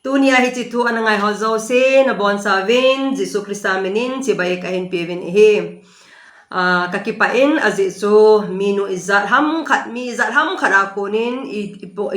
Tunia hichitu anangai hozo se na bon savin Jesu Krista menin sibai kahin pevin he. Kakipain azizu minu izat ham khat mi izat ham khara kunin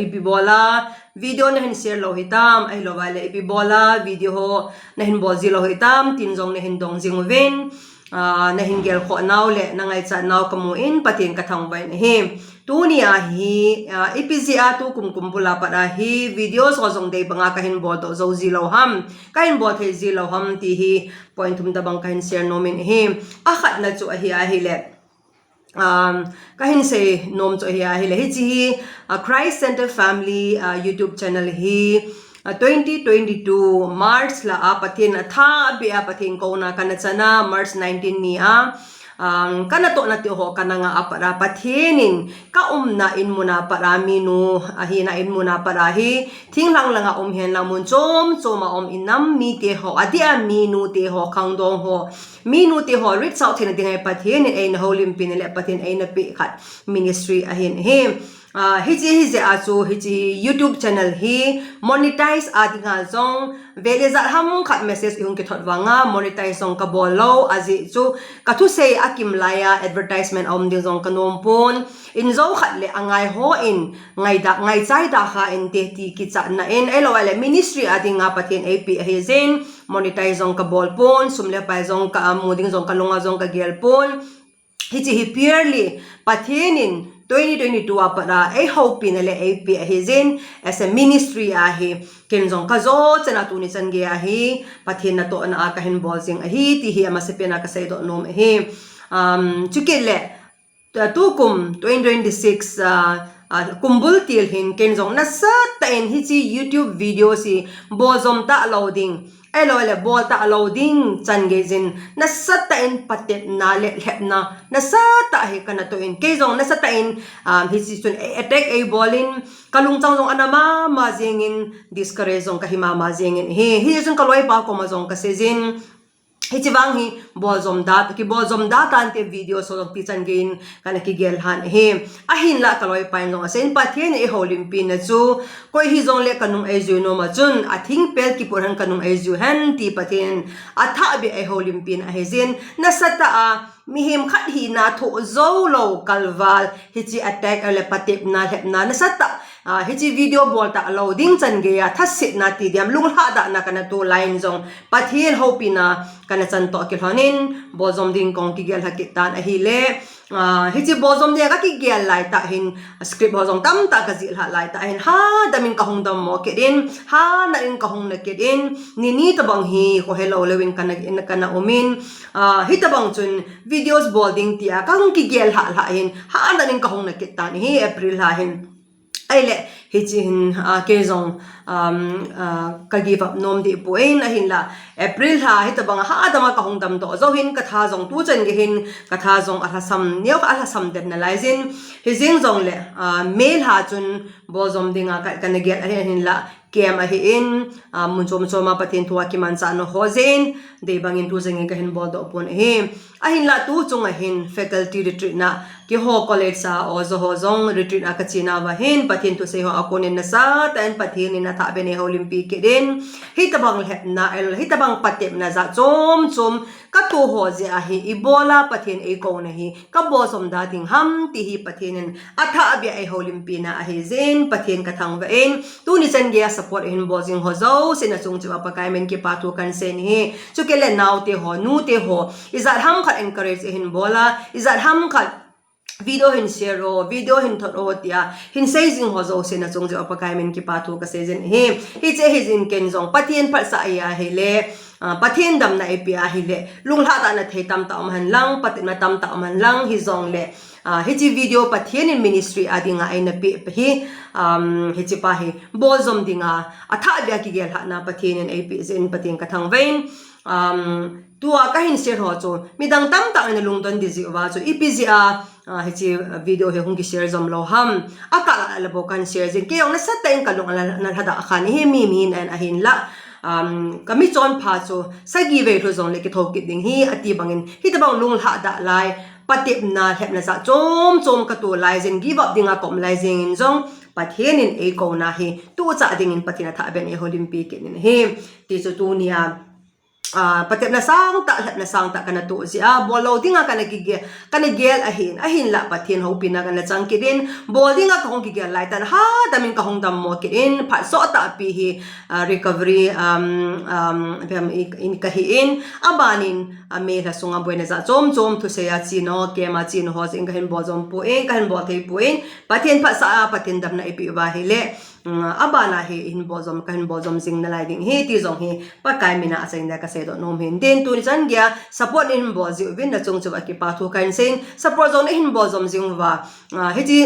ipibola video na hin share lo hitam ay lo wale ipibola video ho na hin bozi lo hitam tinjong na hin dong jingwin na hin gel kho naw le na ngai cha naw kamuin patin kathang bai na he tunia hi Ipijeh atu kumpula pada hi videos ko jong dei banga kahin bodo zo zilo ham kahin bot he zilo ham ti hi point tum da bang kahin share nomin he akhat na chu hi le kahin se nom chu hi le hi chi Christ Center Family YouTube channel hi 2022 March la patin tha bi patin ko na kanachana March 19 ni kana to na ti ho kana nga apara pathinin ka na in muna para minu ahina in muna para hi thinglang langa hen la mun chom choma inam mi te ho adia minu te ho khangdong ho minu te ho reach out thina dingai pathin ein holim pin le pathin ein pi khat ministry ahin he hiji achu hiji YouTube channel hi monetize adinga zong veleza ham khat message ihung ki thot wanga monetize zong ka bolo azi chu kathu sei akim laya advertisement ding zong kanom pon in zo khat le angai ho in ngai chai da kha in te ti ki cha na en elowale ministry adinga pathin ap he zen monetize zong ka bol pon sumle pai zong ka amuding zong ka lunga zong ka gel pon hiji hi purely pathinin 2022 para ay hope na le AP ahizin as a ministry ahi kinjong kazo chana tuni change ahi pathin na to na kahin bolsing ahi ti hi amasipena kasay do nom ahi chukile tukum 2026 kumbul tilhin kinjong nasa tain hichi YouTube video si bozom ta loading ele bol ta loading changejin nasatain patet na le na nasata he kana to in kezong nasatain hichi chun attack a bowling kalung changjong anama mazingin discourage jong kahima mazingin he jun kaloi pa ko mazong kasejin hichiwang hi bolzom da tan te video so pi chan gain kana ki gel han he ahin la kaloi pain long asen pathen e holim pin na chu koi hi jong le kanung e ju no ma chun a thing pel ki porhan kanung e ju han ti pathen atha bi e holim pin a hezin nasata a mihim khat hi na tho zo lo kalwal hichi attack ale patep na hep na nasata hichi video bolta loading chan ge ya thasit na ti diam lung ha da na kana to line jong pathiel hopina kana chan to ki honin bozom ding kong ki gel hakitan a hi le hichi bozom de ka ki gel lai ta hin script bozong tam ta ka zil ha lai ta hin ha damin ka hong dam mo ke din ha na in ka hong na ke din ni ta bang hi ko hello lewin kana in kana umin hita bang chun videos bolding tia ka hong ki gel ha hin ha na in ka hong na ke tan hi April ha hin aile hichin kezong ka give up nom di puin ahin la April ha hitabang ha adama ka hongdam to zo hin katha jong tu chen ge hin katha jong alasam neu alasam den na laizin hizing jong le mail ha chun bozom dinga ka kana get ahin la kem a hi in munchom choma patin thuwa ki mansa no hozen de bangin tu jeng ka hin bodo pon he ahin la tu chung a hin faculty retreat na ki ho college sa ozo ho jong retreat a ka china wa hin patin tu se ho akonin na sa tan patin na tha bene olympic ke din hitabang lep na el hitabang patep na za chom ka tu ho je a hi ibola patin e ko na hi ka bosom da ding ham ti hi patinin atha abi ai olympic na a hi zen patin ka thang wa en tu ni chen ge support in bozing ho zo sina chung chu pa kai men ki patu kan sen hi chukele naw te ho nu te ho izat ham khat encourage hin bola izat ham khat video hin share ro video hin thot ro tia hin seizing ho zo sina chung chu pa kai men ki patu ka sejen hi che hi jin ken jong patien phal sa ya hele patien dam na epia hi le lungla ta na thei tam ta man lang patin na tam ta man lang hi jong le hichi video pathian in ministry adinga aina pe hi hichi pa hi bozom dinga atha bya ki gel ha na pathian in ap zen patin ka thang vein tua kahin share ho chu midang tam ta na lungdon dizi wa chu Ipijeh hichi video he hung ki share zom lo ham aka la bo kan share zen ke ong na sa taing kalung na hada khan hi mi min an ahin la kami chon pha chu sagi ve tho zong le ki thok ki ding hi ati bangin hi tabang lung ha da lai patip na hep na za chom ka to lai zen give up dinga kom lai zen in zong pathian in e ko na hi tu cha ding in pathina tha ben e olympic in hi ti chu tu nia patep na sang ta kana tu sia bolo dinga kana gel ahin la pathin ho pina kana changkidin bol dinga ka hong gel lai tan ha damin ka hong dam mo kidin pha so ta pi hi recovery in kahin abanin me la sunga buena za chom thu se ya chino kema chino ho jing kahin bo jom pu e kahin bo thei pu e pathin pha sa pathin dam na ipi wa hele abana he in bozom kahin bozom sing na lai ding he ti zong he pa kai mina asain da ka se do nom hin den tu ni chan gya support in bozi win na chung chu ki pa thu kain sing support zone in bozom sing wa he ji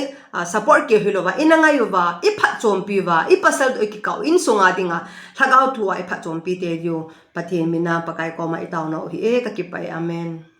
support ke hilo wa inanga yu wa I phat chom pi wa I pasal do ki kau in sunga dinga thagau thu wa I phat chom pi te yu pathin mina pa kai ko ma I taw no hi e ka ki pai amen